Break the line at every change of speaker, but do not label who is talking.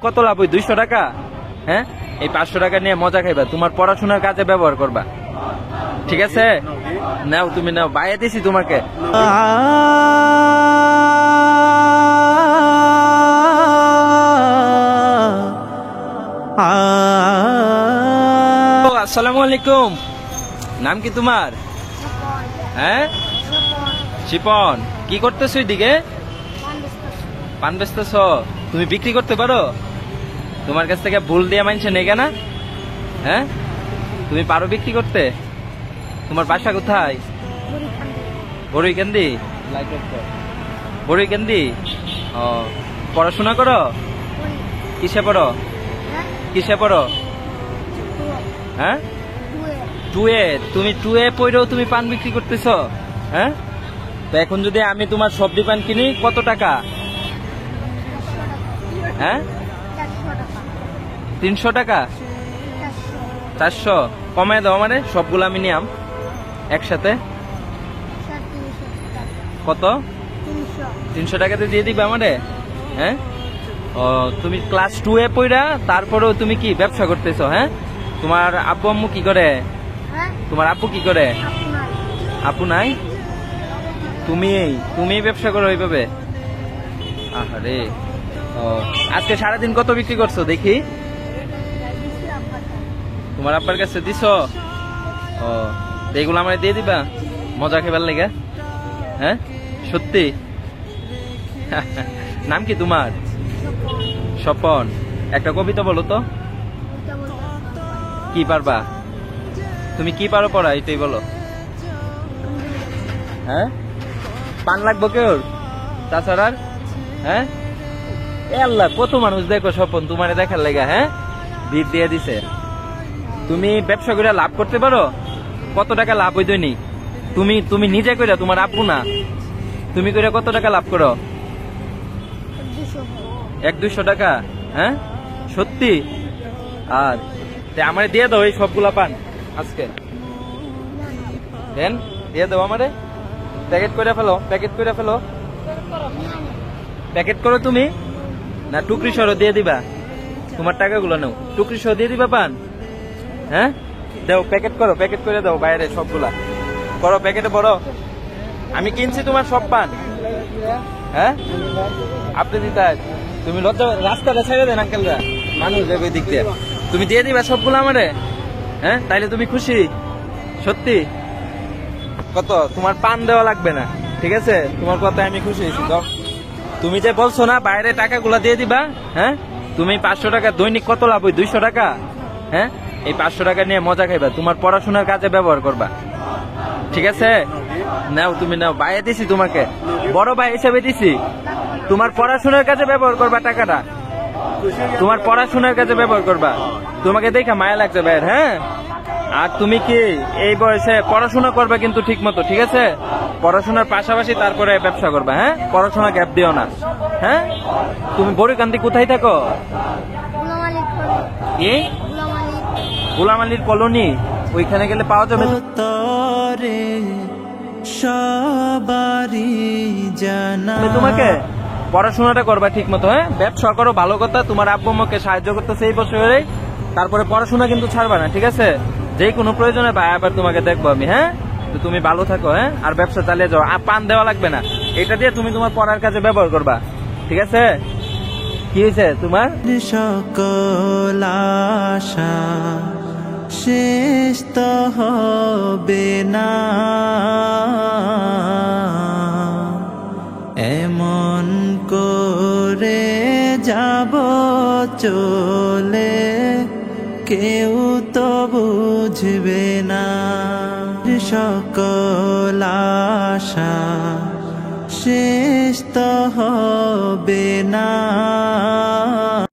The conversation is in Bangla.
কত লাভ? ওই 200 টাকা। হ্যাঁ, এই 500 টাকা নিয়ে মজা খাইবা, তোমার পড়াশোনার কাজে ব্যবহার করবা। ঠিক আছে, নাও, তুমি নাও, বাইরে দিছি তোমাকে। আসসালামু আলাইকুম। নাম কি তোমার? হ্যাঁ, শিপন। কি করতেছো এদিকে? পান বেচতেছ? তুমি বিক্রি করতে পারো? তোমার কাছ থেকে ভুল দিয়ে মানছে নেগে না? হ্যাঁ, তুমি পারো বিক্রি করতে? তোমার বাসা কোথায়? বড়ইকান্দি। বড়ইকান্দি। ও, পড়াশোনা করো? কিসে পড়ো? কিসে পড়ো? হ্যাঁ, টুয়ে। তুমি টুয়ে পড়েও তুমি পান বিক্রি করতেছ? হ্যাঁ, তো এখন যদি আমি তোমার সবজি পান কিনি কত টাকা? হ্যাঁ, 300 টাকা? 400? কমায় দাও মানে, সবগুলো আমি নিয়াম একসাথে। কত? 300 টাকাতে দিয়ে দিবে আমারে? হ্যাঁ, ও, তুমি ক্লাস 2 এ পড়া তারপরেও তুমি কি ব্যবসা করতেছো? হ্যাঁ, তোমার আব্বু আম্মু কি করে? তোমার আব্বু কি করে? আপু নাই? তুমি ব্যবসা করো এইভাবে? আহারে। ও, আজকে সারাদিন কত বিক্রি করছো দেখি? তোমার আব্বার কাছে দিছো? ও, এগুলো আমার দিয়ে দিবা মজা খেবার লেগে? হ্যাঁ, সত্যি? নাম কি তোমার? স্বপন। একটা কবিতা বলো তো। কি পারবা? তুমি কি পারো পড়া, এটাই বলো। হ্যাঁ, পান লাগবো কেউ? তাছাড়া? হ্যাঁ, আল্লাহ, কত মানুষ দেখো স্বপন তোমারে দেখার লেগা। হ্যাঁ, ভিড় দিয়ে দিছে। তুমি ব্যবসা করে লাভ করতে পারো? কত টাকা লাভ হই দৈনিক? তুমি নিজে করে, তোমার আব্বু না, তুমি করে কত টাকা লাভ করো? 100-200 টাকা? হ্যাঁ, সত্যি? আর আমারে দিয়ে দাও এই সবগুলা পান আজকে। দেন, দিয়ে দাও আমারে। প্যাকেট করে ফেলো, প্যাকেট করে ফেলো। প্যাকেট করো তুমি না টুকরি সহ দিয়ে দিবা? তোমার টাকাগুলো নাও, টুকরি সহ দিয়ে দিবা পান। হ্যাঁ, দাও, প্যাকেট করো, প্যাকেট করে দাও বাইরে সবগুলা করো, প্যাকেটে বড়। আমি কিনছি তোমার সব পান। হ্যাঁ, আপনি দিতে, তুমি লজ্জা, রাস্তাটা ছেড়ে দেন আঙ্কেলরা, মানুষ যাবে দিক দিয়ে। তুমি দিয়ে দিবা সবগুলো আমারে? হ্যাঁ, তাইলে তুমি খুশি? সত্যি? কত? তোমার পান দেওয়া লাগবে না, ঠিক আছে? তোমার কথায় আমি খুশি হয়েছি। তো তুমি যে বলছো না বাইরে টাকাগুলা দিয়ে দিবা, হ্যাঁ, তুমি 500 টাকা দৈনিক কত লাভ? ওই 200 টাকা। হ্যাঁ, এই 500 টাকা নিয়ে মজা খাইবা, তোমার পড়াশোনার কাজে ব্যবহার করবা। ঠিক আছে, নাও, তুমি নাও, বাইরে দিছি তোমাকে, বড় ভাই হিসেবে দিছি। তোমার পড়াশোনার কাজে ব্যবহার করবা টাকাটা, তোমার পড়াশোনার কাজে ব্যবহার করবা। তোমাকে দেখা মায়া লাগছে ভাইয়ের। হ্যাঁ, আর তুমি কি এই বয়সে পড়াশোনা করবা কিন্তু ঠিক মতো, ঠিক আছে? পড়াশোনার পাশাপাশি তারপরে ব্যবসা করবা। হ্যাঁ, পড়াশোনা গ্যাপ দিও না। হ্যাঁ, তুমি বড়ইকান্দি কোথায় থাকো? কি? গোলাম আলীর কলোনি? ওইখানে গেলে পাওয়া যাবে। তোমাকে পড়াশোনাটা করবা ঠিক মতো। হ্যাঁ, ব্যবসা করো, ভালো কথা। তোমার আব্বু আম্মুকে সাহায্য করতেছে এই বছরে, তারপরে পড়াশোনা কিন্তু ছাড়বা না, ঠিক আছে? যে কোনো প্রয়োজনে ভাই আবার তোমাকে দেখবো আমি। হ্যাঁ, তো তুমি ভালো থাকো। হ্যাঁ, আর ব্যবসা চালিয়ে যাও, আর পান দেওয়া লাগবে না, এটা দিয়ে তুমি তোমার পড়ার কাজে ব্যবহার করবা, ঠিক আছে? কি হয়েছে তোমার?
সকল আশা শেষ তো হবে না, এমন করে যাব চলে, কেউ তো বুঝবে না। সকল আশা শেষ তো হবে না।